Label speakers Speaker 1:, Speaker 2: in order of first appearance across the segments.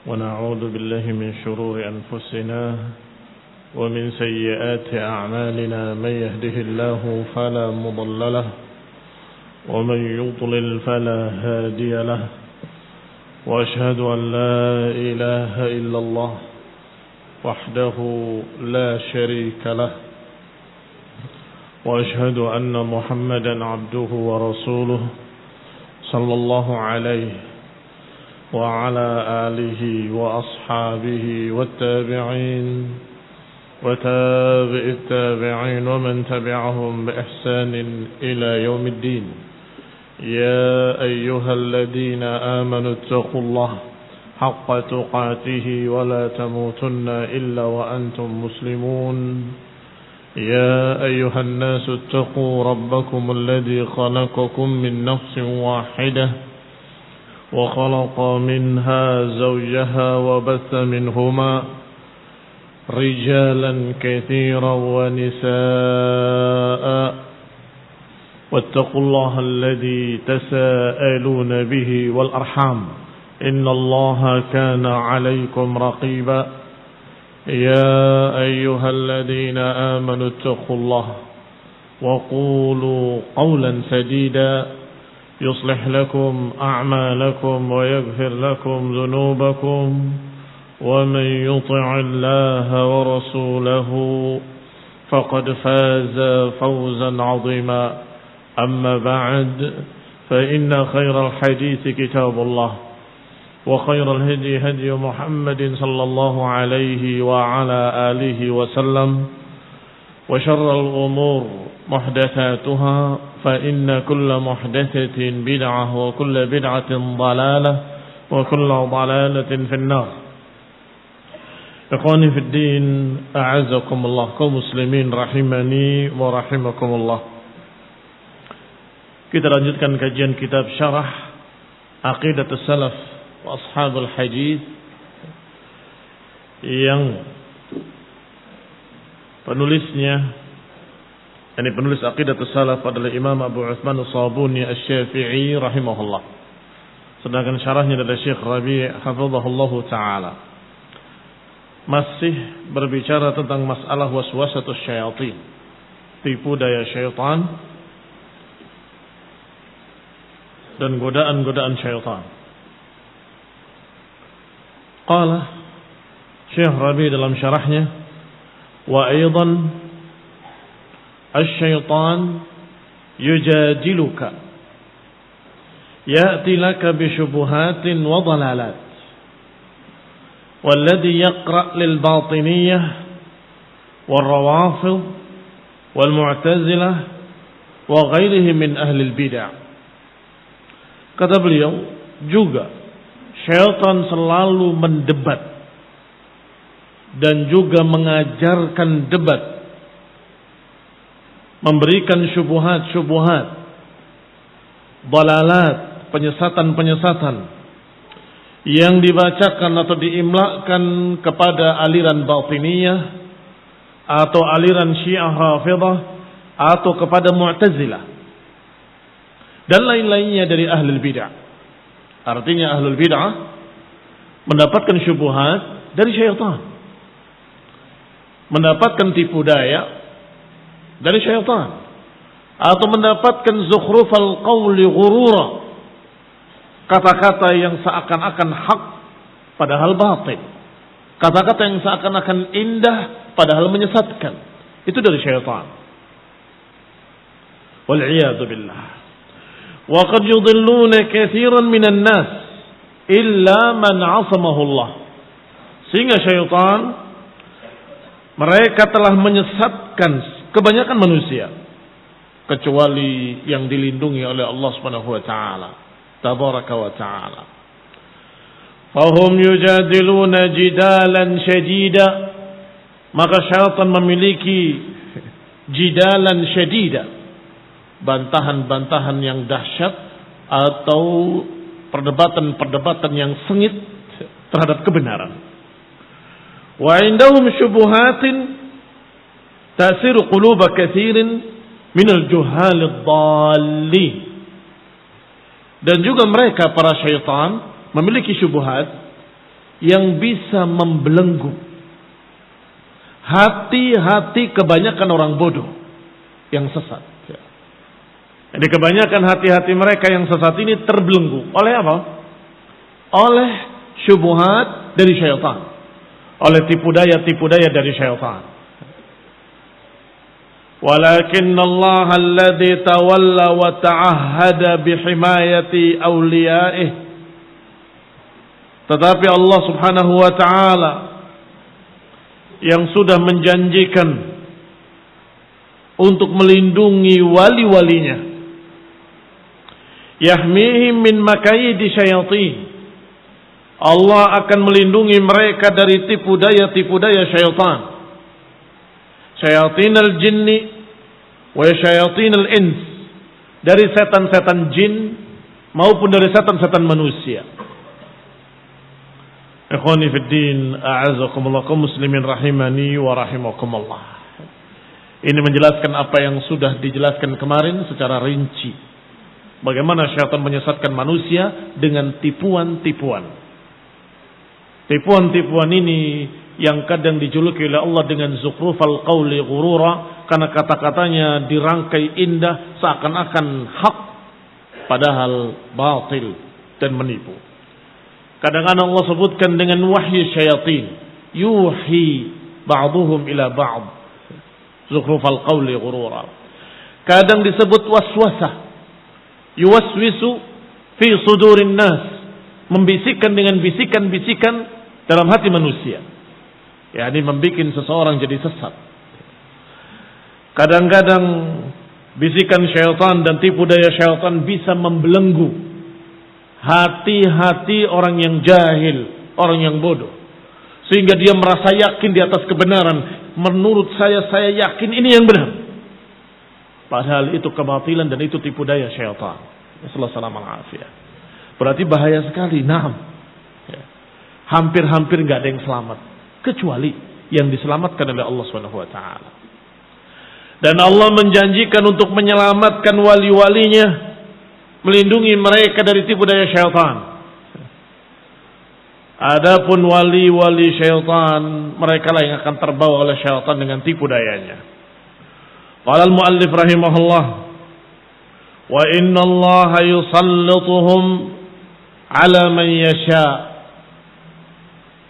Speaker 1: ونعوذ بالله من شرور أنفسنا ومن سيئات أعمالنا من يهده الله فلا مضل له ومن يضلل فلا هادي له وأشهد أن لا إله إلا الله وحده لا شريك له وأشهد أن محمدا عبده ورسوله صلى الله عليه وعلى آله وأصحابه والتابعين وتابع التابعين ومن تبعهم بإحسان إلى يوم الدين. يا أيها الذين آمنوا اتقوا الله حق تقاته ولا تموتن إلا وأنتم مسلمون. يا أيها الناس اتقوا ربكم الذي خلقكم من نفس واحدة وخلق منها زوجها وبث منهما رجالا كثيرا ونساء واتقوا الله الذي تساءلون به والأرحام إن الله كان عليكم رقيبا. يا أيها الذين آمنوا اتقوا الله وقولوا قولا سديدا يصلح لكم أعمالكم ويغفر لكم ذنوبكم ومن يطع الله ورسوله فقد فاز فوزا عظيما. أما بعد فإن خير الحديث كتاب الله وخير الهدي هدي محمد صلى الله عليه وعلى آله وسلم وشر الأمور محدثاتها فإن كل محدثة بدعة وكل بدعة ضلالة وكل ضلالة في النار. Ikhwani fi din, a'azakumullah, kaum muslimin rahimani wa rahimakumullah. Kita lanjutkan kajian kitab Syarah Aqidatus Salaf wa Ashabul Hadis yang penulisnya, penulis Aqidatus Salaf adalah Imam Abu Uthman As-Sabuni Asy-Syafi'i rahimahullah. Sedangkan syarahnya adalah Syekh Rabi' hafizahullahu taala. Masih berbicara tentang masalah waswasatus syayatin, tipu daya syaitan dan godaan-godaan syaitan. Qala Syekh Rabi' dalam syarahnya, wa aidan asy-syaitan yujadiluka ya'ti laka bi syubuhatin wa dhalalat والذي يقرأ للباطنية والروافض والمعتزلة وغيرهم من أهل البدع. Kata beliau juga syaitan selalu mendebat dan juga mengajarkan debat, memberikan syubhat-syubhat, dalalat, penyesatan-penyesatan yang dibacakan atau diimlakkan kepada aliran batiniyah atau aliran Syiah Rafidah atau kepada Mu'tazilah dan lain-lainnya dari ahlul bid'ah. Artinya ahlul bid'ah mendapatkan syubhat dari syaitan, mendapatkan tipu daya dari syaitan, atau mendapatkan zukhrufal qawli ghurura, kata-kata yang seakan-akan hak padahal batil, kata-kata yang seakan-akan indah padahal menyesatkan. Itu dari syaitan. Wal'iyadu billah. Wa qad yudilluna katsiran minan nas illa man 'asamahu Allah. Sehingga syaitan, mereka telah menyesatkan kebanyakan manusia kecuali yang dilindungi oleh Allah Subhanahu wa taala. Tabaraka wa ta'ala. Fahum yujadiluna jidalan syadida. Maka syaitan memiliki jidalan syadida, bantahan-bantahan yang dahsyat atau perdebatan-perdebatan yang sengit terhadap kebenaran. Wa indahum syubuhatin tasiru quluba katsirin minal juhalid dhalin. Dan juga mereka para syaitan memiliki syubhat yang bisa membelenggu hati-hati kebanyakan orang bodoh yang sesat. Jadi kebanyakan hati-hati mereka yang sesat ini terbelenggu oleh apa? Oleh syubhat dari syaitan, oleh tipu daya dari syaitan. Walakin Allah alladhi tawalla wa ta'ahhada bihimayati awliya'ih. Tetapi Allah Subhanahu wa ta'ala yang sudah menjanjikan untuk melindungi wali-walinya, yahmihim min makaidi syayatin, Allah akan melindungi mereka dari tipu daya syaitan, syayatin al-jinni wa syayatin al-ins, dari setan-setan jin maupun dari setan-setan manusia. Ikhwani fid din, a'azakumullah, kaum muslimin rahimani wa rahimakumullah. Ini menjelaskan apa yang sudah dijelaskan kemarin secara rinci. Bagaimana syaitan menyesatkan manusia dengan tipuan-tipuan. Tipuan-tipuan ini yang kadang dijuluki oleh Allah dengan zukhrufal qawli ghurura, karena kata-katanya dirangkai indah seakan-akan hak padahal batil dan menipu. Kadang-kadang Allah sebutkan dengan wahyu syayatin, yuhi ba'duhum ila ba'd, zukhrufal qawli ghurura. Kadang disebut waswasah, yuwaswisu fi sudurin nas, membisikkan dengan bisikan-bisikan dalam hati manusia, yakni membikin seseorang jadi sesat. Kadang-kadang bisikan syaitan dan tipu daya syaitan bisa membelenggu hati-hati orang yang jahil, orang yang bodoh, sehingga dia merasa yakin di atas kebenaran. Menurut saya yakin ini yang benar, padahal itu kebatilan dan itu tipu daya syaitan. Assalamualaikum warahmatullahi wabarakatuh. Berarti bahaya sekali. Naam, hampir-hampir nggak ada yang selamat kecuali yang diselamatkan oleh Allah Subhanahu wa taala. Dan Allah menjanjikan untuk menyelamatkan wali-walinya, melindungi mereka dari tipu daya syaitan. Adapun wali-wali syaitan, mereka lah yang akan terbawa oleh syaitan dengan tipu dayanya. Qala al-muallif rahimahullah, wa inna Allah yusallituhum ala man yasha.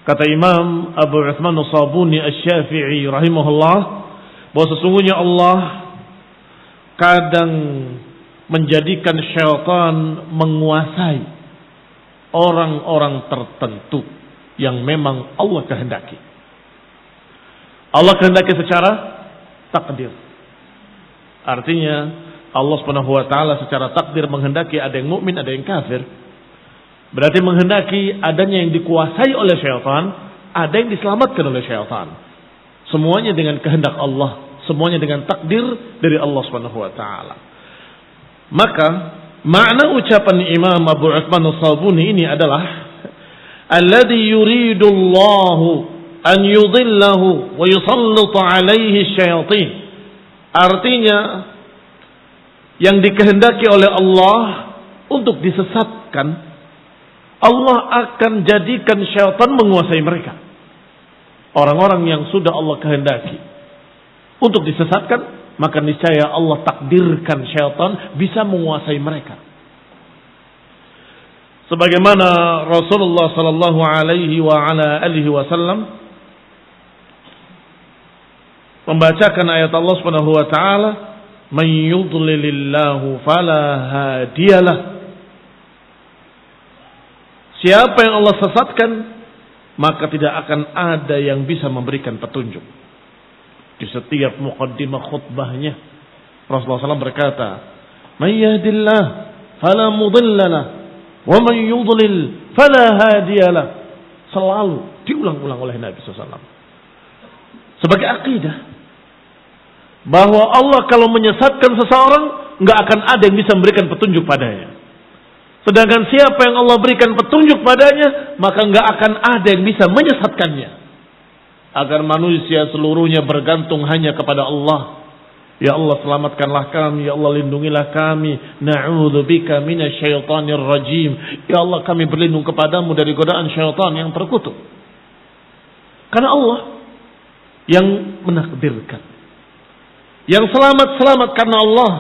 Speaker 1: Kata Imam Abu Uthman As-Sabuni Asy-Syafi'i rahimahullah, bahwa sesungguhnya Allah kadang menjadikan syaitan menguasai orang-orang tertentu yang memang Allah kehendaki. Allah kehendaki secara takdir. Artinya Allah Subhanahu wa taala secara takdir menghendaki ada yang mukmin, ada yang kafir. Berarti menghendaki adanya yang dikuasai oleh syaitan, ada yang diselamatkan oleh syaitan. Semuanya dengan kehendak Allah, semuanya dengan takdir dari Allah Subhanahu wa taala. Maka makna ucapan Imam Abu Uthman As-Sabuni ini adalah alladhi yuridullahu an yudillahu wa yusallitu alaihi syayatin. Artinya yang dikehendaki oleh Allah untuk disesatkan, Allah akan jadikan syaitan menguasai mereka. Orang-orang yang sudah Allah kehendaki untuk disesatkan, maka niscaya Allah takdirkan syaitan bisa menguasai mereka. Sebagaimana Rasulullah sallallahu alaihi wa ala alihi wasallam membacakan ayat Allah Subhanahu wa taala, "Man yudlilillahu fala hadiyalah." Siapa yang Allah sesatkan, maka tidak akan ada yang bisa memberikan petunjuk. Di setiap muqaddimah khutbahnya Rasulullah SAW berkata, "Man yahdillah fala mudhillalah wa man yudlil fala hadiyalah." Selalu diulang-ulang oleh Nabi SAW sebagai akidah bahwa Allah kalau menyesatkan seseorang, nggak akan ada yang bisa memberikan petunjuk padanya. Sedangkan siapa yang Allah berikan petunjuk padanya, maka nggak akan ada yang bisa menyesatkannya. Agar manusia seluruhnya bergantung hanya kepada Allah, Ya Allah selamatkanlah kami, ya Allah lindungilah kami. Na'udzubika minasyaitonir rajim. Ya Allah kami berlindung kepadamu dari godaan syaitan yang terkutuk. Karena Allah yang menakdirkan. Yang selamat karena Allah.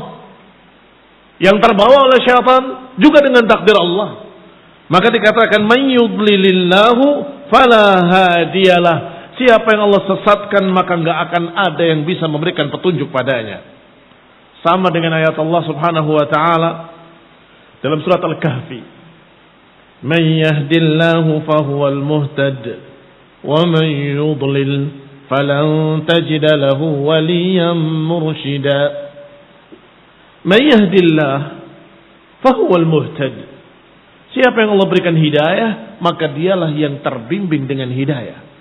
Speaker 1: Yang terbawa oleh syaitan juga dengan takdir Allah. Maka dikatakan man yudlilillahu fala hadiyalah. Siapa yang Allah sesatkan maka enggak akan ada yang bisa memberikan petunjuk padanya. Sama dengan ayat Allah Subhanahu wa taala dalam surat Al-Kahfi. Man yahdillahu fahuwal muhtad wa man yudlil falan tajida lahu waliyan mursyida. Man yahdillah fahuwal muhtad. Siapa yang Allah berikan hidayah, maka dialah yang terbimbing dengan hidayah.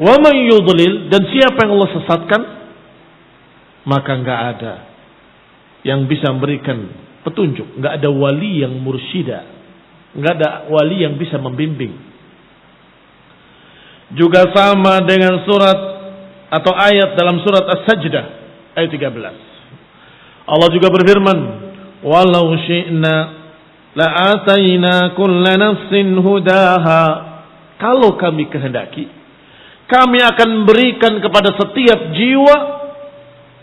Speaker 1: Wa man yudlil, dan siapa yang Allah sesatkan, maka enggak ada yang bisa memberikan petunjuk, enggak ada wali yang mursyida, enggak ada wali yang bisa membimbing. Juga sama dengan surat atau ayat dalam surat As-Sajdah ayat 13. Allah juga berfirman, "Walau syi'na la'atayna kulla nafsin hudaha." Kalau kami kehendaki, kami akan berikan kepada setiap jiwa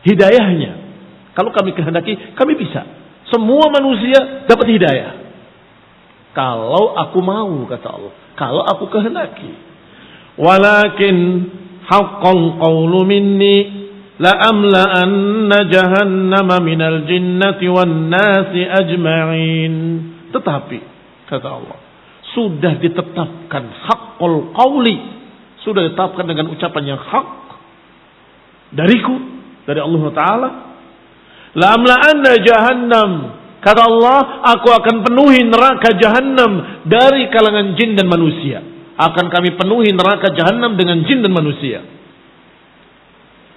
Speaker 1: hidayahnya. Kalau kami kehendaki, kami bisa. Semua manusia dapat hidayah. Kalau aku mau, kata Allah. Kalau aku kehendaki. Walakin haqqal qawlu minni la'amla'anna jahannama minal jinnati wan nasi ajma'in. Tetapi, kata Allah, sudah ditetapkan haqqul qawli, sudah ditetapkan dengan ucapan yang hak dariku, dari Allah Ta'ala. La'amla'anna jahannam, kata Allah, aku akan penuhi neraka jahannam dari kalangan jin dan manusia. Akan kami penuhi neraka jahannam dengan jin dan manusia.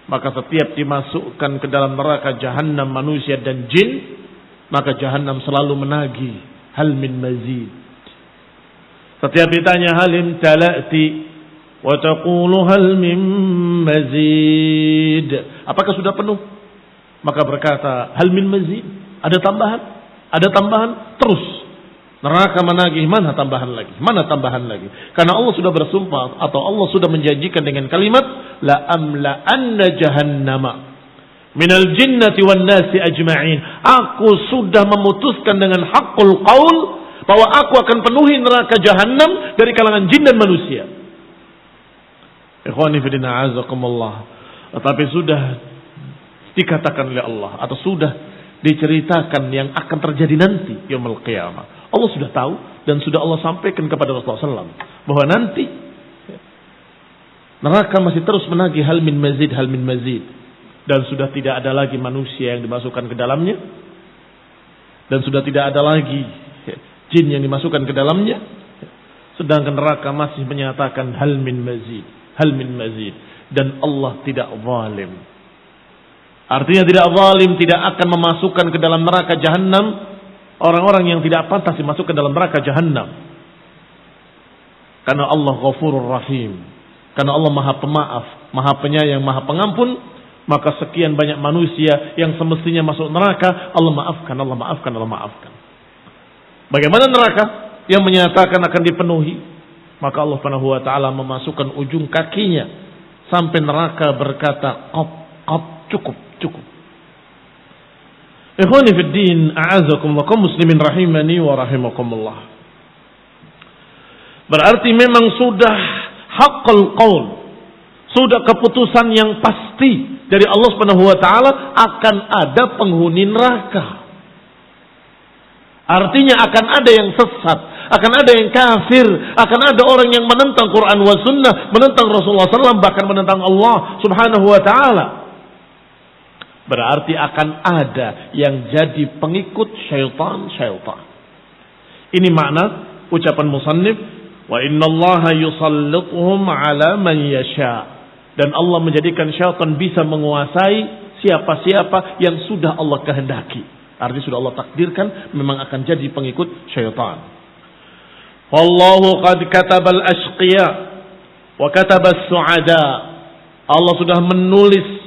Speaker 1: Maka setiap dimasukkan ke dalam neraka jahannam manusia dan jin, maka jahannam selalu menagih, hal min mazid. Setiap ditanya halim talati wa taqulu hal min mazid. Apakah sudah penuh? Maka berkata hal min mazid. Ada tambahan? Ada tambahan? Terus neraka menagih, mana tambahan lagi? Mana tambahan lagi? Karena Allah sudah bersumpah atau Allah sudah menjanjikan dengan kalimat la amla anna jahannama minal jinnati wan nasi ajma'in. Aku sudah memutuskan dengan haqqul qaul bahwa aku akan penuhi neraka jahannam dari kalangan jin dan manusia. Ikhwani fillah azakumullah. Tetapi sudah dikatakan oleh Allah atau sudah diceritakan yang akan terjadi nanti yaumul qiyamah. Allah sudah tahu dan sudah Allah sampaikan kepada Rasulullah SAW bahwa nanti neraka masih terus menagih hal min mazid, dan sudah tidak ada lagi manusia yang dimasukkan ke dalamnya, dan sudah tidak ada lagi jin yang dimasukkan ke dalamnya, sedangkan neraka masih menyatakan hal min mazid, dan Allah tidak zalim. Artinya tidak zalim, tidak akan memasukkan ke dalam neraka jahannam orang-orang yang tidak pantas dimasukkan dalam neraka jahannam. Karena Allah Ghafurur Rahim. Karena Allah Maha Pemaaf, Maha Penyayang, Maha Pengampun, maka sekian banyak manusia yang semestinya masuk neraka, Allah maafkan. Bagaimana neraka yang menyatakan akan dipenuhi? Maka Allah Subhanahu wa taala memasukkan ujung kakinya sampai neraka berkata, "Qab, cukup." Ikhwani fid din, a'azakumullah, kaum muslimin rahimani wa rahimakumullah. Berarti memang sudah haqqul qaul, sudah keputusan yang pasti dari Allah Subhanahu wa taala akan ada penghuni neraka. Artinya akan ada yang sesat, akan ada yang kafir, akan ada orang yang menentang Quran wa sunnah, menentang Rasulullah SAW, bahkan menentang Allah Subhanahu wa taala. Berarti akan ada yang jadi pengikut syaitan. Ini makna ucapan musannif, wa innallaha yusallituhum ala man yasha. Dan Allah menjadikan syaitan bisa menguasai siapa-siapa yang sudah Allah kehendaki. Artinya sudah Allah takdirkan memang akan jadi pengikut syaitan. Wallahu qad katabal ashqiya wa katabas su'ada. Allah sudah menulis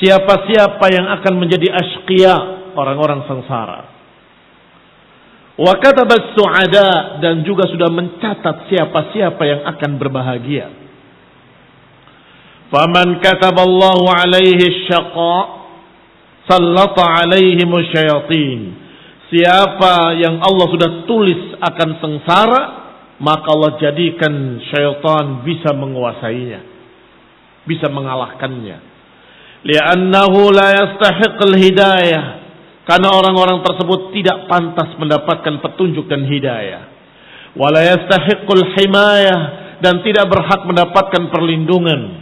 Speaker 1: siapa-siapa yang akan menjadi asyqiya, orang-orang sengsara. Wa katabas su'ada, dan juga sudah mencatat siapa-siapa yang akan berbahagia. Faman kataballahu alaihi syaqa sallata alaihi musyayatin. Siapa yang Allah sudah tulis akan sengsara, maka Allah jadikan syaitan bisa menguasainya, bisa mengalahkannya. Li'annahu la yastahiqul hidayah, karena orang-orang tersebut tidak pantas mendapatkan petunjuk dan hidayah. Wa la yastahiqul himayah, dan tidak berhak mendapatkan perlindungan.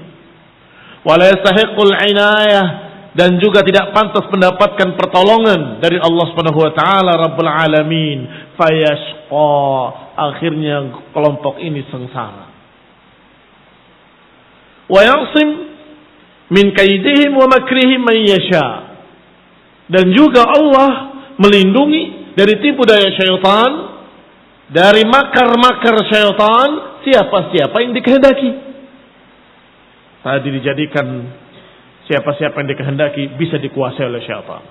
Speaker 1: Wa la yastahiqul inayah, dan juga tidak pantas mendapatkan pertolongan dari Allah Subhanahu wa taala Rabbul Alamin. Fayashqa, akhirnya kelompok ini sengsara. Wa yasim min kaidihim wa makrihim man yasha, dan juga Allah melindungi dari tipu daya syaitan, dari makar-makar syaitan, siapa-siapa yang dikehendaki. Tadi dijadikan siapa-siapa yang dikehendaki bisa dikuasai oleh syaitan.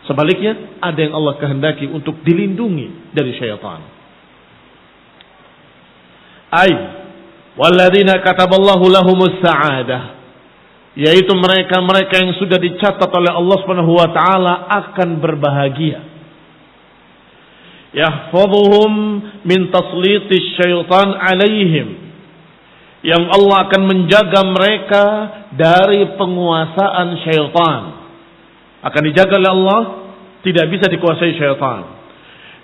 Speaker 1: Sebaliknya, ada yang Allah kehendaki untuk dilindungi dari syaitan. Ay, walladzina kataballahu lahumus sa'adah, yaitu mereka-mereka yang sudah dicatat oleh Allah Subhanahu wa taala akan berbahagia. Yahfazuhum min taslitis syaitan alaihim, yang Allah akan menjaga mereka dari penguasaan syaitan. Akan dijaga oleh Allah, tidak bisa dikuasai syaitan.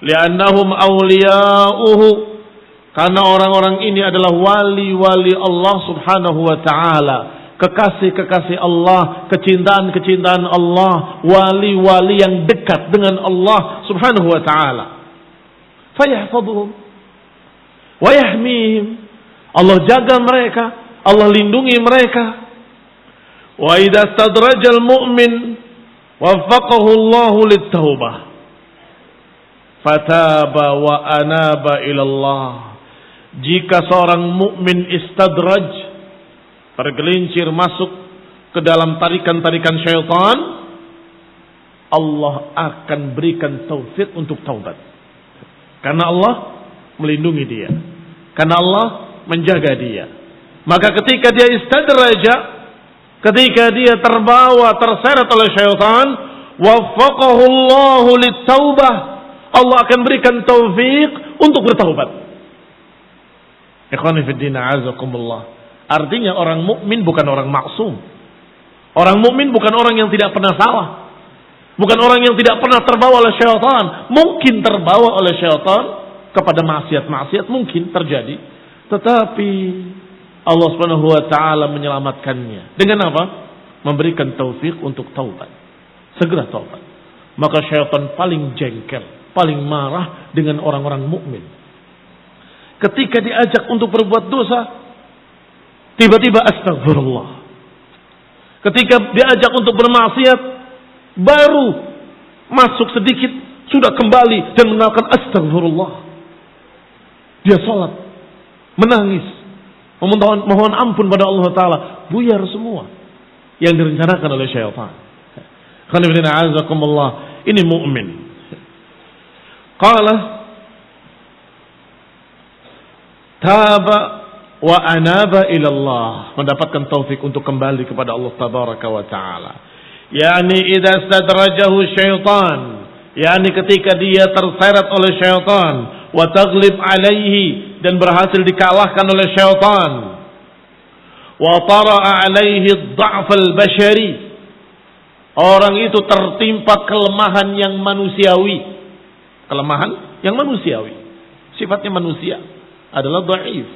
Speaker 1: Li'annahum awliya'uhu, karena orang-orang ini adalah wali-wali Allah Subhanahu wa ta'ala, kekasih-kekasih Allah, kecintaan-kecintaan Allah, wali-wali yang dekat dengan Allah Subhanahu wa ta'ala. Fayahfaduhum wa yahmihim, Allah jaga mereka, Allah lindungi mereka. Wa idza stadrajal mu'min waffaqahu Allahu lit-taubah fataba wa anaba ila Allah. Jika seorang mukmin istadraj, tergelincir masuk ke dalam tarikan-tarikan syaitan, Allah akan berikan taufik untuk taubat. Karena Allah melindungi dia, karena Allah menjaga dia. Maka ketika dia istadraja, ketika dia terbawa, terseret oleh syaitan, waffaqahu Allahu lit-taubah, Allah akan berikan taufik untuk bertaubat. Ikhwani fid din, a'azakumullah. Artinya orang mukmin bukan orang maksum. Orang mukmin bukan orang yang tidak pernah salah. Bukan orang yang tidak pernah terbawa oleh syaitan. Mungkin terbawa oleh syaitan kepada maksiat-maksiat, mungkin terjadi. Tetapi Allah Subhanahu wa taala menyelamatkannya. Dengan apa? Memberikan taufik untuk taubat. Segera taubat. Maka syaitan paling jengkel, paling marah dengan orang-orang mukmin. Ketika diajak untuk berbuat dosa, tiba-tiba astagfirullah. Ketika diajak untuk bermaksiat, baru masuk sedikit sudah kembali dan mengatakan astagfirullah. Dia salat, menangis, mohon ampun pada Allah Ta'ala, buyar semua yang direncanakan oleh syaitan. Ini mu'min. Qala taba wa anaba ilallah, mendapatkan taufik untuk kembali kepada Allah Tabaraka wa Ta'ala. Yani idza stadrajahu syaitan, yani ketika dia terseret oleh syaitan, wa taghlib alaihi, dan berhasil dikalahkan oleh syaitan, wa tara'a alaihi ad-dha'f al-bashari, orang itu tertimpa kelemahan yang manusiawi. Kelemahan yang manusiawi, sifatnya manusia adalah dhaif.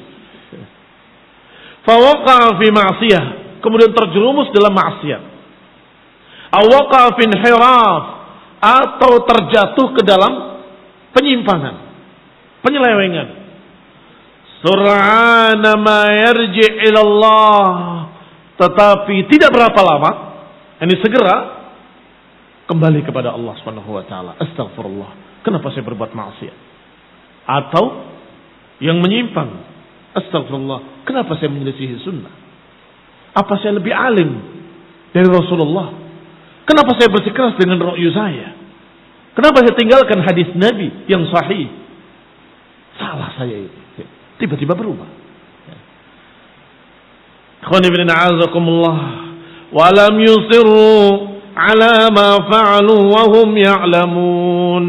Speaker 1: Fa waqa'a fi ma'siyah, kemudian terjerumus dalam maksiat. Aw waqa'a fi inhiraf, atau terjatuh ke dalam penyimpangan, penyelewengan. Sur'ana ma yarji' ila Allah, tetapi tidak berapa lama, ini segera kembali kepada Allah Subhanahu wa taala. Astagfirullah, kenapa saya berbuat maksiat? Atau yang menyimpang, astagfirullah, kenapa saya menyelisihi sunnah? Apa saya lebih alim dari Rasulullah Kenapa saya bersikeras dengan ra'yu saya? Kenapa saya tinggalkan hadis Nabi yang sahih? Salah saya itu. Tiba-tiba berubah. Ikhwan ibn a'azakumullah. Walam yusirru ala ma fa'alu wa hum ya'lamun.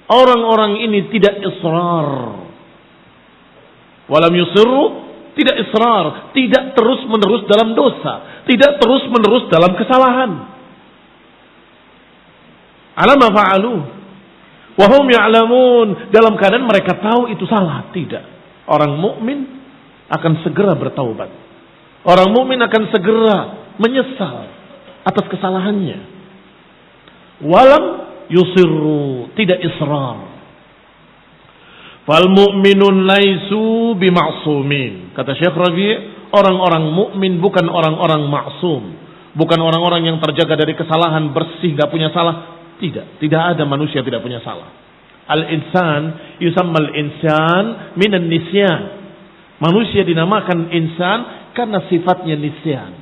Speaker 1: Orang-orang ini tidak israr. Walam yusirru, tidak israr, tidak terus-menerus dalam dosa, tidak terus-menerus dalam kesalahan. Ala ma fa'alu wa hum ya'lamun, dalam keadaan mereka tahu itu salah. Tidak. Orang mukmin akan segera bertaubat. Orang mukmin akan segera menyesal atas kesalahannya. Walam yusirru, tidak israr. Fal mu'minun laisu bima'sumin. Kata Syekh Rabi', orang-orang mukmin bukan orang-orang maksum, bukan orang-orang yang terjaga dari kesalahan, bersih, gak punya salah. Tidak ada manusia tidak punya salah. Al-insan yusammal insan minan nisyan. Manusia dinamakan insan karena sifatnya nisyan,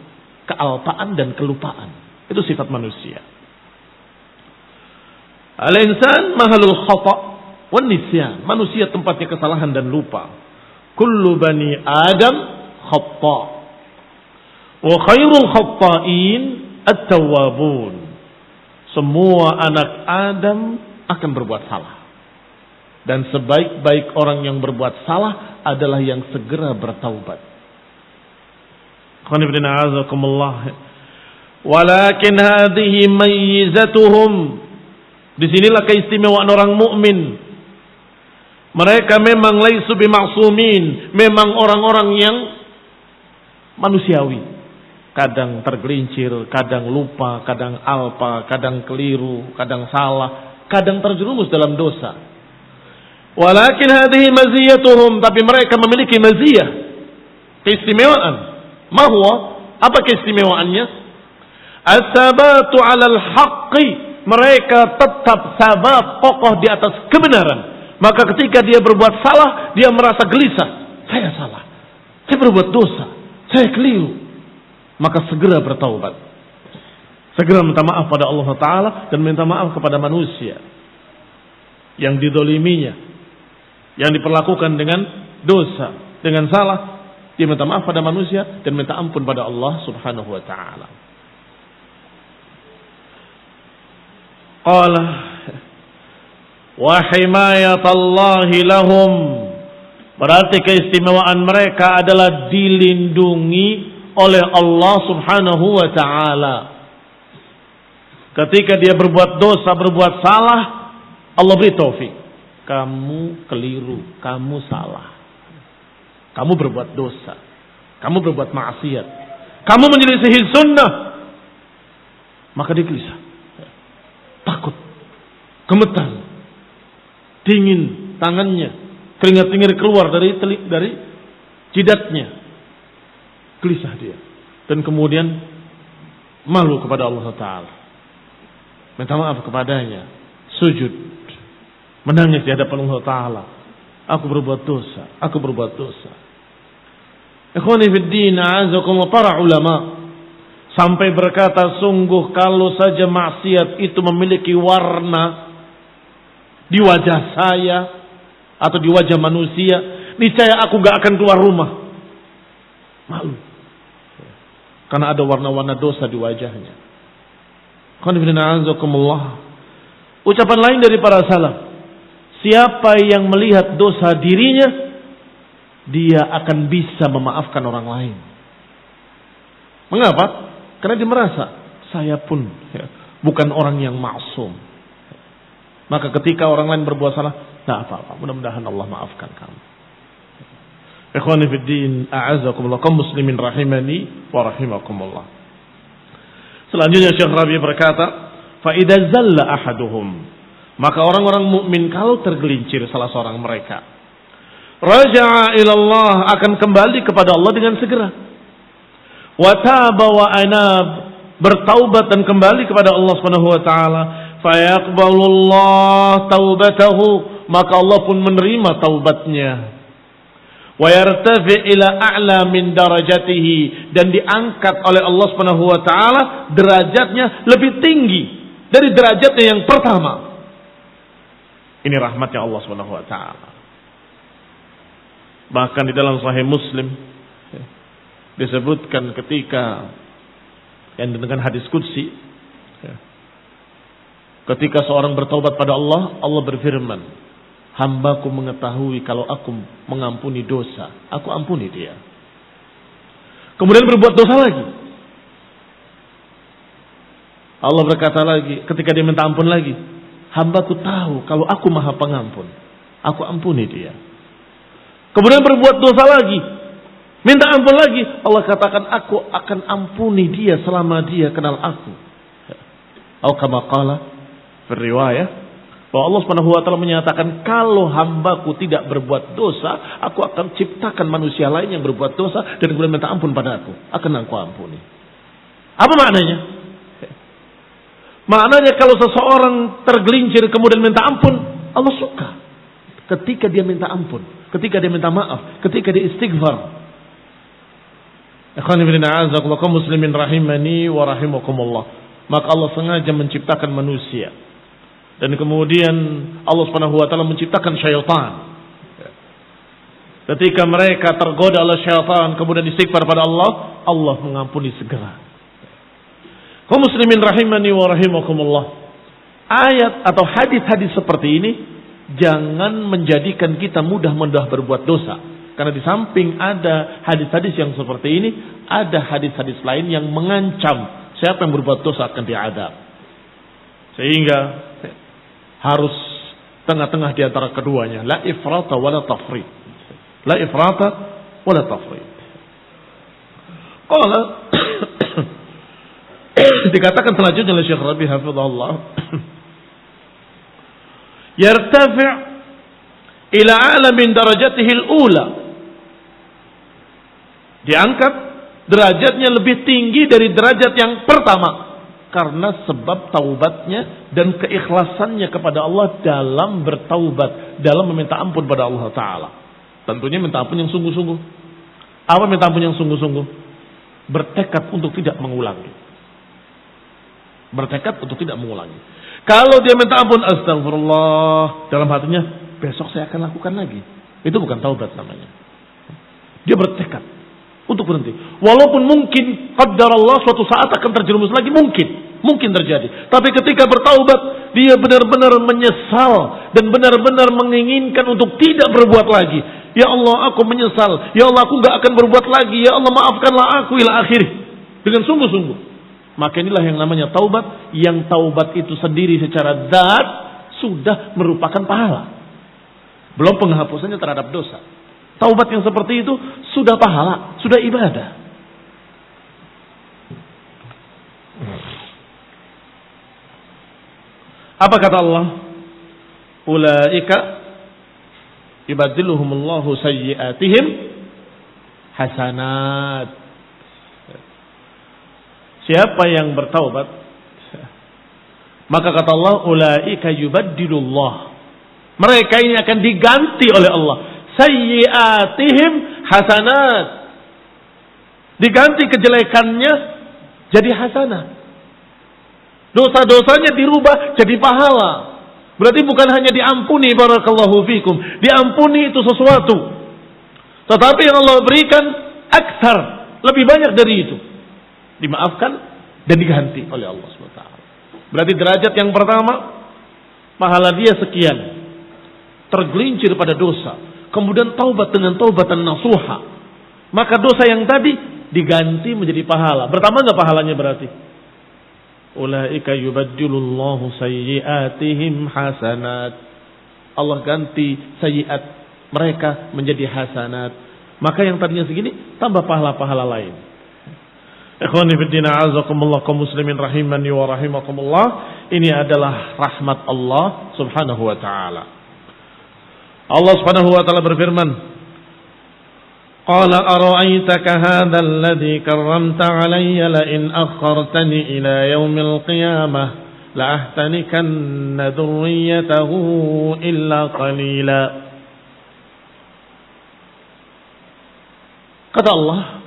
Speaker 1: kealpaan dan kelupaan. Itu sifat manusia. Al-insan mahalul khata' wan nisyan. Manusia tempatnya kesalahan dan lupa. Kullu bani Adam khata'. Wa khairul khata'in at-tawwabun. Semua anak Adam akan berbuat salah. Dan sebaik-baik orang yang berbuat salah adalah yang segera bertaubat. Walakin hadhihi mayyizatuhum. Disinilah keistimewaan orang mukmin. Mereka memang laisu bima'sumin, memang orang-orang yang manusiawi. Kadang tergelincir, kadang lupa, kadang alpa, kadang keliru, kadang salah, kadang terjerumus dalam dosa. Walakin hadhihi maziyatuhum, tapi mereka memiliki maziyah, keistimewaan. Mahwa, apa keistimewaannya? As-sabatu 'alal haqqi, mereka tetap sabat, kokoh di atas kebenaran. Maka ketika dia berbuat salah, dia merasa gelisah. Saya salah, saya berbuat dosa, saya keliru. Maka segera bertaubat, segera minta maaf pada Allah Ta'ala dan minta maaf kepada manusia yang didoliminya, yang diperlakukan dengan dosa, dengan salah. Dia minta maaf pada manusia dan minta ampun pada Allah Subhanahu Wa Ta'ala. Qala wa himayatallahi lahum, berarti keistimewaan mereka adalah dilindungi oleh Allah Subhanahu wa ta'ala. Ketika dia berbuat dosa, berbuat salah, Allah beri taufik. Kamu keliru, kamu salah. Kamu berbuat dosa, kamu berbuat maksiat, kamu menyelisihi sunnah. Maka dia gelisah, takut, gemetar, dingin tangannya, keringat-keringat keluar dari jidatnya. Gelisah dia. Dan kemudian malu kepada Allah Ta'ala. Minta maaf kepadanya. Sujud. Menangis di hadapan Allah Ta'ala. Aku berbuat dosa. Aku berbuat dosa. Ikhwani fiddin, a'azakumullah, para ulama sampai berkata, sungguh kalau saja maksiat itu memiliki warna di wajah saya atau di wajah manusia, niscaya aku gak akan keluar rumah. Malu. Karena ada warna-warna dosa di wajahnya. Ucapan lain dari para salaf, siapa yang melihat dosa dirinya, dia akan bisa memaafkan orang lain. Mengapa? Karena dia merasa, saya pun bukan orang yang maksum. Maka ketika orang lain berbuat salah, tak apa-apa, mudah-mudahan Allah maafkan kamu. Ikhwani fiddin, a'azakumullah, kaum muslimin rahimani wa rahimakumullah. Selanjutnya Syekh Rabi berkata, fa idza zalla ahaduhum, maka orang-orang mukmin kalau tergelincir salah seorang mereka, raja'a ila Allah, akan kembali kepada Allah dengan segera. Wa taba wa anab, bertaubat dan kembali kepada Allah Subhanahu wa taala, fa yaqbalullah taubatahu, maka Allah pun menerima taubatnya. wa yartafi ila a'la min darajatihi, dan diangkat oleh Allah Subhanahu wa taala derajatnya lebih tinggi dari derajatnya yang pertama. Ini rahmatnya Allah Subhanahu wa taala. Bahkan di dalam Sahih Muslim disebutkan ketika yang dengan hadis qudsi, ketika seorang bertaubat pada Allah, Allah berfirman, hambaku mengetahui kalau aku mengampuni dosa, aku ampuni dia. Kemudian berbuat dosa lagi, Allah berkata lagi, ketika dia minta ampun lagi, hambaku tahu kalau aku maha pengampun, aku ampuni dia. Kemudian berbuat dosa lagi, minta ampun lagi, Allah katakan aku akan ampuni dia selama dia kenal aku. Atau kama qala fi riwayah, bahwa Allah Subhanahu wa taala menyatakan kalau hambaku tidak berbuat dosa, aku akan ciptakan manusia lain yang berbuat dosa dan kemudian minta ampun pada aku, akan aku ampuni. Apa maknanya? Maknanya kalau seseorang tergelincir kemudian minta ampun, Allah suka ketika dia minta ampun, ketika dia minta maaf, ketika dia istighfar. Ikhwan fillah, a'azakumullah kaum muslimin rahimani wa rahimakumullah. Maka Allah sengaja menciptakan manusia, dan kemudian Allah Subhanahu wa taala menciptakan syaitan. Ketika mereka tergoda oleh syaitan kemudian istighfar pada Allah, Allah mengampuni segera. Kaum muslimin rahimani wa rahimakumullah. Ayat atau hadis-hadis seperti ini jangan menjadikan kita mudah-mudah berbuat dosa. Karena di samping ada hadis-hadis yang seperti ini, ada hadis-hadis lain yang mengancam siapa yang berbuat dosa akan diadab. Sehingga harus tengah-tengah di antara keduanya. La ifrata wa la tafrit. La ifrata wa la tafrit. Qala dikatakan selanjutnya oleh Syekh Rabi hafizahullah, yartafi' ila a'la min darajatihi al-ula, diangkat derajatnya lebih tinggi dari derajat yang pertama karena sebab taubatnya dan keikhlasannya kepada Allah dalam bertaubat, dalam meminta ampun pada Allah Ta'ala. Tentunya minta ampun yang sungguh-sungguh. Apa minta ampun yang sungguh-sungguh? Bertekad untuk tidak mengulangi. Bertekad untuk tidak mengulangi. Kalau dia minta ampun, astagfirullah, dalam hatinya, besok saya akan lakukan lagi, itu bukan taubat namanya. Dia bertekad untuk berhenti. Walaupun mungkin qaddar Allah suatu saat akan terjerumus lagi, mungkin terjadi. Tapi ketika bertaubat, dia benar-benar menyesal dan benar-benar menginginkan untuk tidak berbuat lagi. Ya Allah, aku menyesal. Ya Allah, aku gak akan berbuat lagi. Ya Allah, maafkanlah aku ila akhirih. Dengan sungguh-sungguh. Maka inilah yang namanya taubat, yang taubat itu sendiri secara zat sudah merupakan pahala. Belum penghapusannya terhadap dosa. Taubat yang seperti itu sudah pahala, sudah ibadah. Apa kata Allah? Ulaika yubaddiluhumullahu sayyi'atihim hasanat. Siapa yang bertaubat, maka kata Allah, ulaika yubaddilullah, mereka ini akan diganti oleh Allah sayyi'atihim hasanat, diganti kejelekannya jadi hasanah, dosa-dosanya dirubah jadi pahala. Berarti bukan hanya diampuni, barakallahu fikum, diampuni itu sesuatu, tetapi yang Allah berikan aktsar, lebih banyak dari itu, dimaafkan dan diganti oleh Allah SWT. Berarti derajat yang pertama, pahala dia sekian, tergelincir pada dosa, kemudian taubat dengan taubatan nasuha, maka dosa yang tadi diganti menjadi pahala. Bertambah nggak pahalanya berarti? Ulaika yubaddilullahu sayyi'atihim hasanat. Allah ganti sayyi'at mereka menjadi hasanat. Maka yang tadinya segini tambah pahala-pahala lain. Ikhwani fiddin, a'azakumullah kaum muslimin rahimani wa rahimakumullah. Ini adalah rahmat Allah Subhanahu wa taala. Allah Subhanahu wa taala berfirman, qala ara'aitaka hadzal ladzi karramta 'alayya la in akhartani ila yaumil qiyamah la ahtanikanna dhurriyyatahu illa qalila. Kata Allah,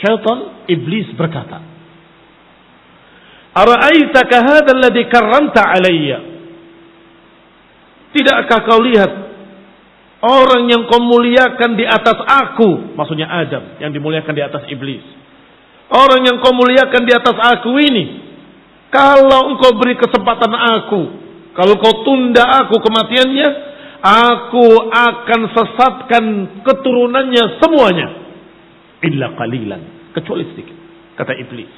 Speaker 1: syaitan, iblis berkata, "Ara'aitaka hadzal ladzi karramta alayya?" Tidakkah kau lihat orang yang kau muliakan di atas aku, maksudnya Adam yang dimuliakan di atas iblis. Orang yang kau muliakan di atas aku ini, kalau engkau beri kesempatan aku, kalau kau tunda aku kematiannya, aku akan sesatkan keturunannya semuanya. Illa qalilan, kecuali sedikit, kata iblis.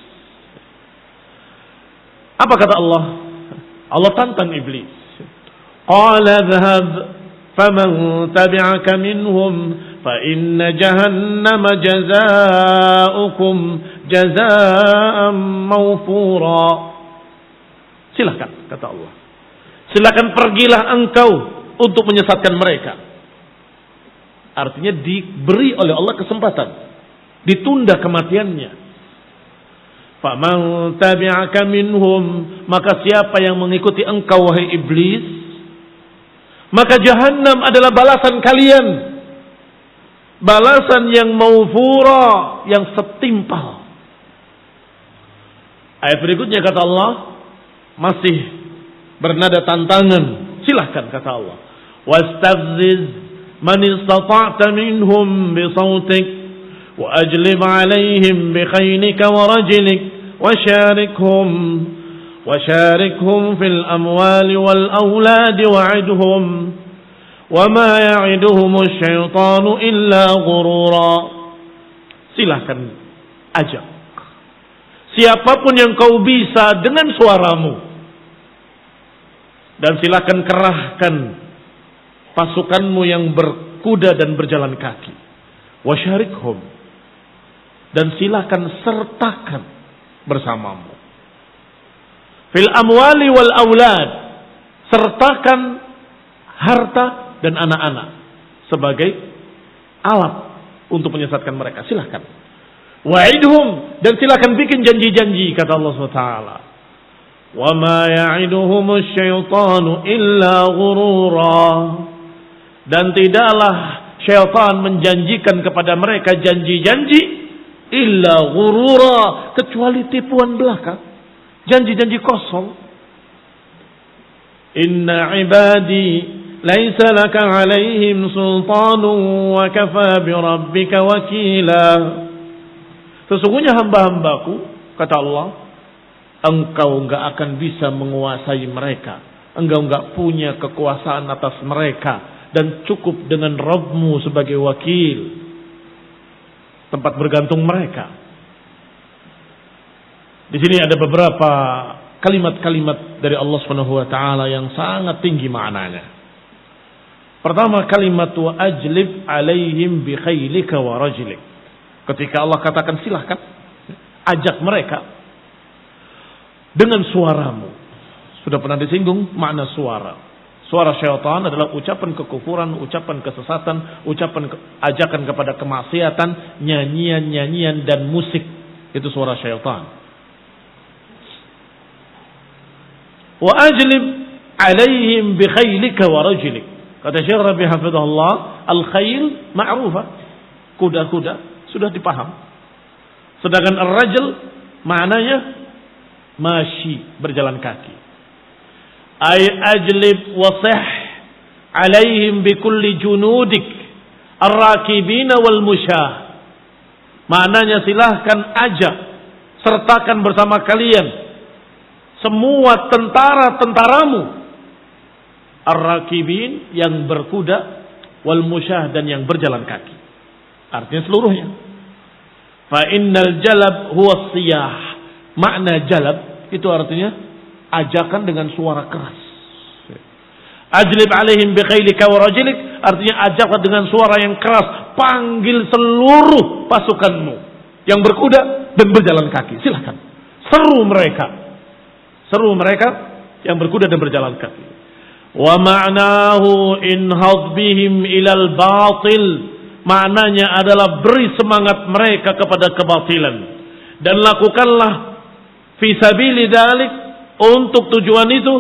Speaker 1: Apa kata Allah? Allah tantang iblis. Qala dhhab faman tabi'aka minhum fa inna jahannama jazaa'ukum jazaa'an mawfura. Silakan, kata Allah. Silakan pergilah engkau untuk menyesatkan mereka. Artinya diberi oleh Allah kesempatan, ditunda kematiannya. Faman tabi'aka minhum, maka siapa yang mengikuti engkau wahai iblis, maka jahannam adalah balasan kalian. Balasan yang mawfura, yang setimpal. Ayat berikutnya kata Allah, masih bernada tantangan. Silahkan kata Allah. Wastafziz man istata'ta minhum bisautik wa ajlib alaihim bikhaylika wa rajlik وشاركهم في الأموال والأولاد وعدهم وما يعدهم الشيطان إلا غرورا. Silahkan ajak siapapun yang kau bisa dengan suaramu, dan silahkan kerahkan pasukanmu yang berkuda dan berjalan kaki. Wasyarikhum, dan silahkan sertakan bersamamu. Fil amwali wal aulad, sertakan harta dan anak-anak sebagai alat untuk menyesatkan mereka. Silahkan. Wa'idhum, dan silahkan bikin janji-janji, kata Allah SWT. Wa ma ya'iduhumus syaitanu illa ghurura, dan tidaklah syaitan menjanjikan kepada mereka janji-janji illa ghurura, kecuali tipuan belaka. Janji-janji kosong. Inna ibadi laisa laka alaihim sultanun wa kafa bi rabbika wakila. Sesungguhnya hamba-hambaku, kata Allah, engkau enggak akan bisa menguasai mereka. Engkau enggak punya kekuasaan atas mereka, dan cukup dengan Rabbmu sebagai wakil, tempat bergantung mereka. Di sini ada beberapa kalimat-kalimat dari Allah Subhanahu wa taala yang sangat tinggi maknanya. Pertama, kalimat wa ajlib alaihim bi khailika wa rajlik. Ketika Allah katakan silahkan ajak mereka dengan suaramu. Sudah pernah disinggung makna suara. Suara syaitan adalah ucapan kekufuran, ucapan kesesatan, ucapan ajakan kepada kemaksiatan, nyanyian-nyanyian dan musik. Itu suara syaitan. Wa ajlib alaihim bi khaylika wa rajlik. Kata Syekh Rabi hafizahullah, al-khayl ma'rufa, kuda-kuda sudah dipaham. Sedangkan ar-rajl maknanya masyi, berjalan kaki. Ay ajlib wasih alaihim bi kulli junudik ar-rakibina wal musyah. Maknanya silahkan ajak, sertakan bersama kalian semua tentara-tentaramu, ar-rakibin, yang berkuda, wal musyah, dan yang berjalan kaki. Artinya seluruhnya. Fa innal jalab huwa siyah. Makna jalab itu artinya ajakan dengan suara keras. Ajlib alaihim bi khailika wa rajlik, artinya ajaklah dengan suara yang keras, panggil seluruh pasukanmu yang berkuda dan berjalan kaki. Silakan seru mereka. Seru mereka yang berkuda dan berjalan kaki. Wa ma'nahu inhad bihim ilal batil. Maknanya adalah beri semangat mereka kepada kebatilan, dan lakukanlah fi sabili dzalik, untuk tujuan itu,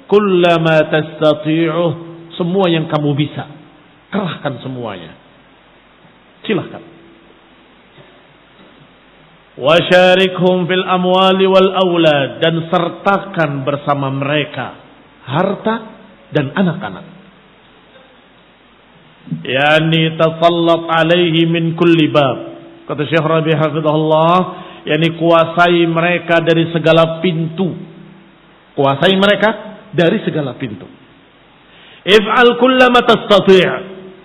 Speaker 1: kullama tastati'uh, semua yang kamu bisa. Kerahkan semuanya. Silahkan. Wasyarikhum fil amwali wal aulad, dan sertakan bersama mereka harta dan anak-anak. Yani tasallat alaihi min kulli bab. Kata Syekh Rabi hafizahullah, yani kuasai mereka dari segala pintu. Kuasai mereka dari segala pintu. If'al kullama tastati',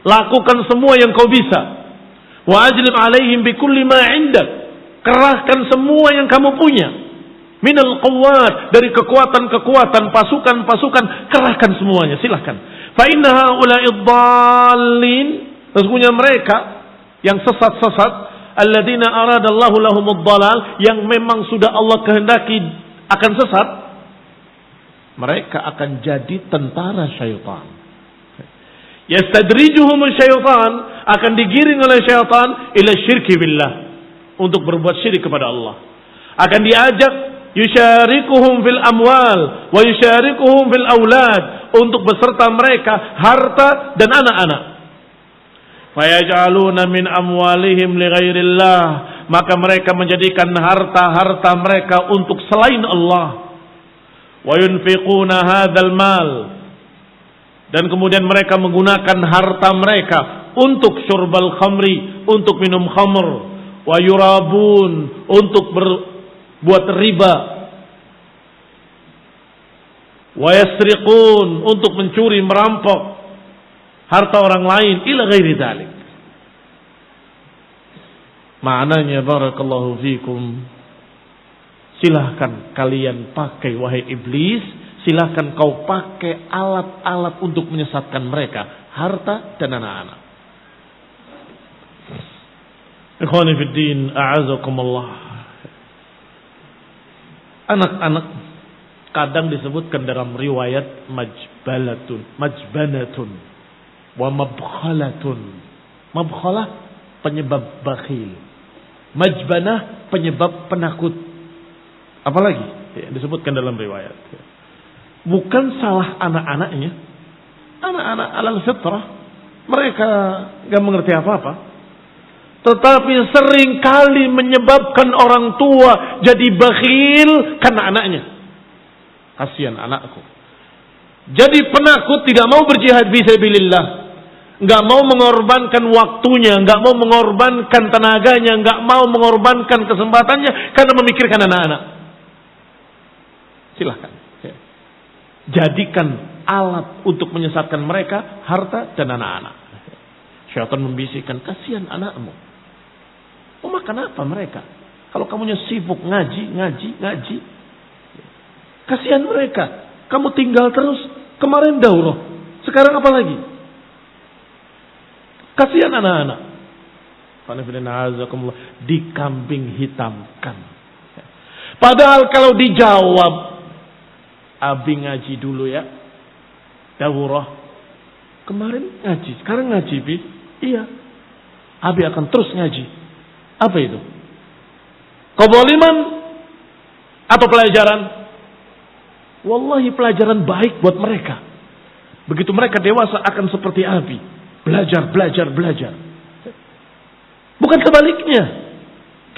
Speaker 1: lakukan semua yang kau bisa. Wa ajlib alaihim bi kulli ma 'indak, kerahkan semua yang kamu punya. Minal quwwat, dari kekuatan-kekuatan, pasukan-pasukan, kerahkan semuanya, silahkan. Fa inna haula'i dhallin, sesungguhnya mereka yang sesat-sesat, alladzina aradallahu lahumud dhalal, yang memang sudah Allah kehendaki akan sesat, mereka akan jadi tentara syaitan. Yastadrijuhum syaitan, akan digiring oleh syaitan ila syirki billah, untuk berbuat syirik kepada Allah. Akan diajak yusyarikuhum fil amwal wa yusyarikuhum fil aulad, untuk beserta mereka harta dan anak-anak. Fayaj'aluna min amwalihim li ghairillah, maka mereka menjadikan harta-harta mereka untuk selain Allah. Wa yunfiquna hadzal mal, dan kemudian mereka menggunakan harta mereka untuk syurbal khamri, untuk minum khamr, wa yurabun, untuk berbuat riba, wa yasriqun, untuk mencuri, merampok harta orang lain, ila ghairi dzalik. Maknanya barakallahu fikum, silahkan kalian pakai, wahai iblis, silahkan kau pakai alat-alat untuk menyesatkan mereka, harta dan anak-anak. Ikhwani fid din, a'azakumullah. Anak-anak kadang disebutkan dalam riwayat majbanatun wa mabkhalatun. Mabkhalah penyebab bakhil, majbanah penyebab penakut. Apalagi disebutkan dalam riwayat. Bukan salah anak-anaknya. Anak-anak alal fitrah, mereka gak mengerti apa-apa. Tetapi seringkali menyebabkan orang tua jadi bakhil karena anaknya. Kasihan anakku. Jadi penakut, tidak mau berjihad fisabilillah. Gak mau mengorbankan waktunya, gak mau mengorbankan tenaganya, gak mau mengorbankan kesempatannya karena memikirkan anak-anak. Silahkan. Jadikan alat untuk menyesatkan mereka harta dan anak-anak. Syaitan membisikkan, kasihan anakmu. Mau makan apa mereka? Kalau kamunya sibuk ngaji. Kasihan mereka. Kamu tinggal terus. Kemarin daurah. Sekarang apa lagi? Kasihan anak-anak. Dikambing hitamkan. Padahal kalau dijawab, abi ngaji dulu ya, daurah. Kemarin ngaji, sekarang ngaji, Bi. Iya. Abi akan terus ngaji. Apa itu? Kezaliman atau pelajaran? Wallahi pelajaran baik buat mereka. Begitu mereka dewasa akan seperti Abi. Belajar. Bukan sebaliknya.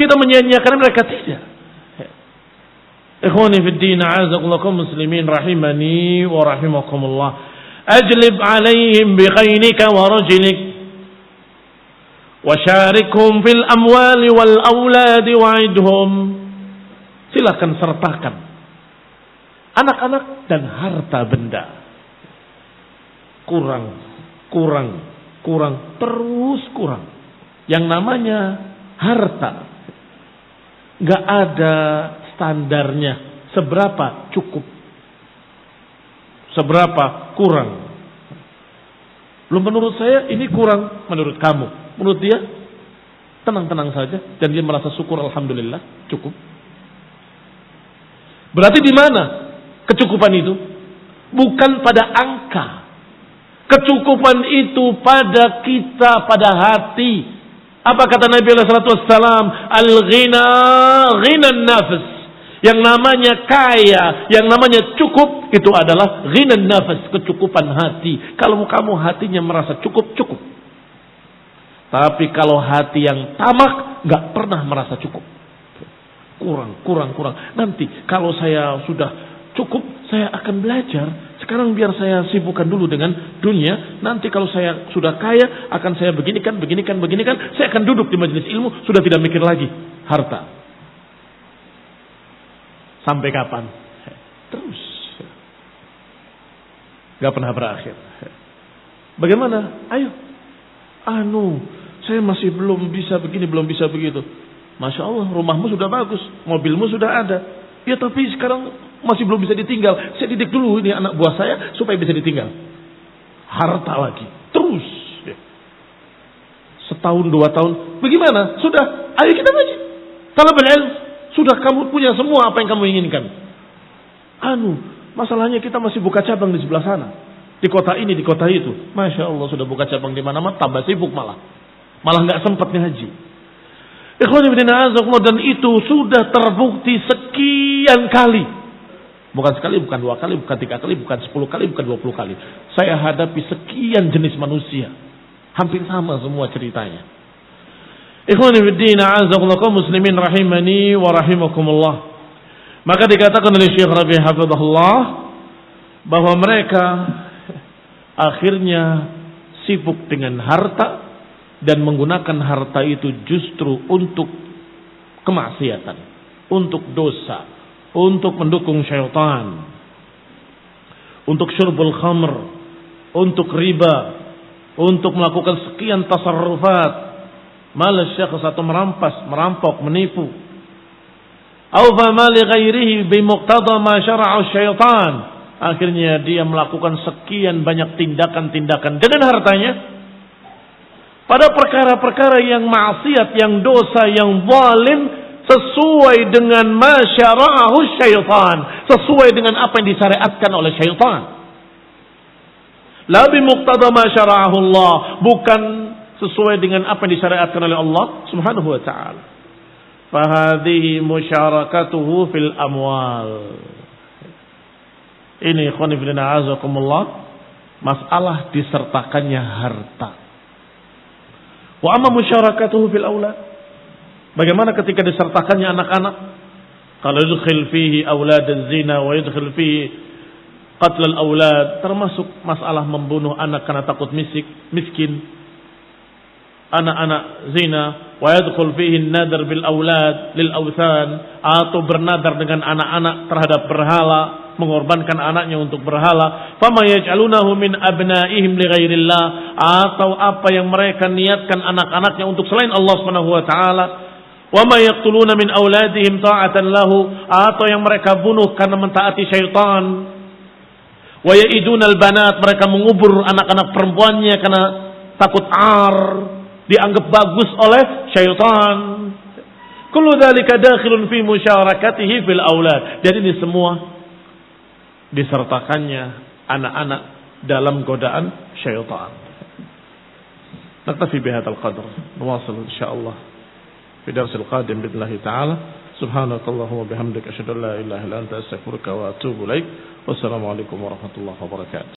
Speaker 1: Kita menyia-nyiakan mereka, tidak. Ikhwani fid din, a'azakumullah muslimin rahimani wa rahimakumullah. Ajlib alaihim bi khainika wa rajlik wa syarikhum fil amwali wal auladi wa'idhum. Silakan sertakan anak-anak dan harta benda. Terus kurang. Yang namanya harta gak ada standarnya. Seberapa cukup, seberapa kurang. Belum, menurut saya ini kurang, menurut kamu, menurut dia tenang-tenang saja, dan dia merasa syukur, alhamdulillah cukup. Berarti di mana kecukupan itu? Bukan pada angka. Kecukupan itu pada kita, pada hati. Apa kata Nabi sallallahu alaihi wasallam? Al-ghina ghinan nafs. Yang namanya kaya, yang namanya cukup, itu adalah ghinan nafs, kecukupan hati. Kalau kamu hatinya merasa cukup. Tapi kalau hati yang tamak, gak pernah merasa cukup. kurang. Nanti kalau saya sudah cukup, saya akan belajar. Sekarang biar saya sibukkan dulu dengan dunia. Nanti kalau saya sudah kaya, akan saya beginikan. Saya akan duduk di majelis ilmu, sudah tidak mikir lagi harta. Sampai kapan? Terus. Gak pernah berakhir. Bagaimana? Ayo. Saya masih belum bisa begini, belum bisa begitu. Masya Allah, rumahmu sudah bagus, mobilmu sudah ada. Ya tapi sekarang masih belum bisa ditinggal. Saya didik dulu ini anak buah saya supaya bisa ditinggal. Harta lagi. Terus. Setahun, 2 tahun. Bagaimana? Sudah. Ayo kita ngaji. Talabul ilm. Sudah kamu punya semua apa yang kamu inginkan. Masalahnya kita masih buka cabang di sebelah sana. Di kota ini, di kota itu. Masya Allah sudah buka cabang di mana-mana. Tambah sibuk malah. Malah gak sempat ngaji. Dan itu sudah terbukti sekian kali. Bukan sekali, bukan 2 kali, bukan 3 kali, bukan 10 kali, bukan 20 kali. Saya hadapi sekian jenis manusia. Hampir sama semua ceritanya. Ikhwani fiddin, a'azakumullah muslimin rahimani wa rahimakumullah. Maka dikatakan oleh Syekh Rabi' hafizahullah bahwa mereka akhirnya sibuk dengan harta dan menggunakan harta itu justru untuk kemaksiatan, untuk dosa, untuk mendukung syaitan, untuk syurbul khamr, untuk riba, untuk melakukan sekian tasarrufat, malas syakhs atau merampok, menipu. Au fa mali ghairihi bi muqtada ma syara'a syaitan. Akhirnya dia melakukan sekian banyak tindakan-tindakan dengan hartanya pada perkara-perkara yang maksiat, yang dosa, yang zalim, sesuai dengan ma syara'ahu syaitan, sesuai dengan apa yang disyariatkan oleh syaitan. La bi muqtada ma syara'ahu Allah, bukan sesuai dengan apa yang disyariatkan oleh Allah Subhanahu wa taala. Fa hadhihi musyarakatuhu fil amwal. Ini ikhwan fillah azakumullah, masalah disertakannya harta. Wa amma musyarakatuhu fil aulad, bagaimana ketika disertakannya anak-anak? Kalau yadkhul fihi aulad az-zina wa yadkhul fihi qatl al-aulad, termasuk masalah membunuh anak karena takut miskin, anak-anak zina, wa yadkhul fihi an-nadar bil aulad lil awthan, atau bernadar dengan anak-anak terhadap berhala, mengorbankan anaknya untuk berhala. Fama yaj'alunahu min abnaihim li ghairillah, atau apa yang mereka niatkan anak-anaknya untuk selain Allah Subhanahu wa taala. Wa ma yaqtuluna min auladihim ta'atan lahu, atau yang mereka bunuh karena mentaati syaitan. Wa ya'iduna al-banat, mereka mengubur anak-anak perempuannya karena takut dianggap bagus oleh syaitan. Kullu dzalika dakhilun fi musyarakatihi fil aulad. Jadi ini semua disertakannya anak-anak dalam godaan syaitan. Naktafi bihadzal qadr. Nuwasil insyaallah fi darsil qadim billahi ta'ala. Subhanakallahumma bihamdika asyhadu an la ilaha illa anta astaghfiruka wa atubu ilaik. Wassalamu alaikum warahmatullahi wabarakatuh.